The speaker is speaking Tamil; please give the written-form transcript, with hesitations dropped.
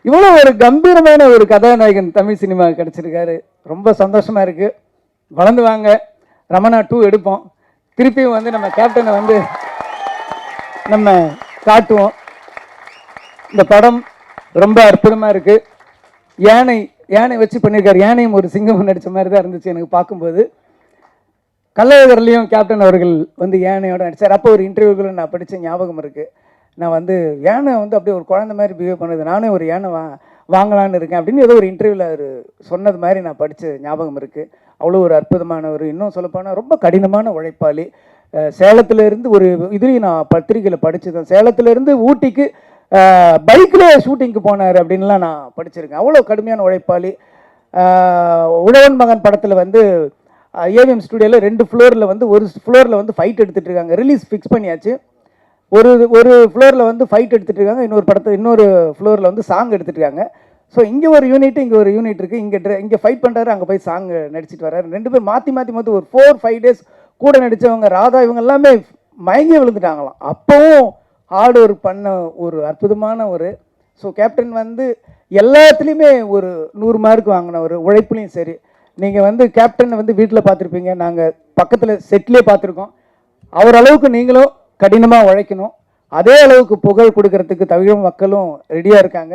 இவ்வளோ ஒரு கம்பீரமான ஒரு கதாநாயகன் தமிழ் சினிமா கிடைச்சிருக்காரு. ரொம்ப சந்தோஷமா இருக்கு. வளர்ந்து வாங்க. ரமணா 2 எடுப்போம். திருப்பியும் வந்து நம்ம கேப்டனை வந்து நம்ம காட்டுவோம். இந்த படம் ரொம்ப அற்புதமா இருக்கு. யானை யானை வச்சு பண்ணியிருக்காரு. யானையும் ஒரு சிங்கம் நடித்த மாதிரி தான் இருந்துச்சு எனக்கு பார்க்கும்போது. கள்ளழகர்லையும் கேப்டன் அவர்கள் வந்து யானையோட நடித்தார். அப்போ ஒரு இன்டர்வியூக்குள்ள நான் படித்த ஞாபகம் இருக்குது. நான் வந்து யானை வந்து அப்படியே ஒரு குழந்தை மாதிரி பிஹேவ் பண்ணுது, நானே ஒரு யானை வாங்கலான்னு இருக்கேன் அப்படின்னு ஏதோ ஒரு இன்டர்வியூவில் அவர் சொன்னது மாதிரி நான் படித்த ஞாபகம் இருக்குது. அவ்வளோ ஒரு அற்புதமானவர். இன்னும் சொல்லப்போனால் ரொம்ப கடினமான உழைப்பாளி. சேலத்திலேருந்து ஒரு இதுலேயும் நான் பத்திரிகையில் படித்தேன். சேலத்திலேருந்து ஊட்டிக்கு பைக்கில் ஷூட்டிங்க்கு போனார் அப்படின்லாம் நான் படிச்சிருக்கேன். அவ்வளோ கடுமையான உழைப்பாளி. உழவன் மகன் படத்தில் வந்து ஏவிஎம் ஸ்டுடியோவில் 2 ஃப்ளோரில் வந்து ஒரு ஃப்ளோரில் வந்து ஃபைட் எடுத்துகிட்டு இருக்காங்க. ரிலீஸ் ஃபிக்ஸ் பண்ணியாச்சு. ஒரு ஃப்ளோரில் வந்து ஃபைட் எடுத்துகிட்டு இருக்காங்க. இன்னொரு ஃப்ளோரில் வந்து சாங் எடுத்துகிட்டு இருக்காங்க. ஸோ இங்கே ஒரு யூனிட், இங்கே ஒரு யூனிட் இருக்குது. இங்கே ஃபைட் பண்ணுறாரு, அங்கே போய் சாங் நடிச்சிட்டு வர்றாரு. 2 பேர் மாற்றி ஒரு 4-5 டேஸ் கூட நடித்தவங்க. ராதா இவங்க எல்லாமே மயங்கி விழுந்துட்டாங்களாம். அப்போவும் ஹார்ட் ஒர்க் பண்ண ஒரு அற்புதமான ஒரு ஸோ கேப்டன் வந்து எல்லாத்துலேயுமே ஒரு 100 மார்க் வாங்கினவர். உழைப்புலையும் சரி. நீங்கள் வந்து கேப்டன் வந்து வீட்டில் பார்த்துருப்பீங்க, நாங்கள் பக்கத்தில் செட்லேயே பார்த்துருக்கோம். அவர் அளவுக்கு நீங்களும் கடினமாக உழைக்கணும். அதே அளவுக்கு புகழ் கொடுக்கறதுக்கு தமிழ் மக்களும் ரெடியாக இருக்காங்க.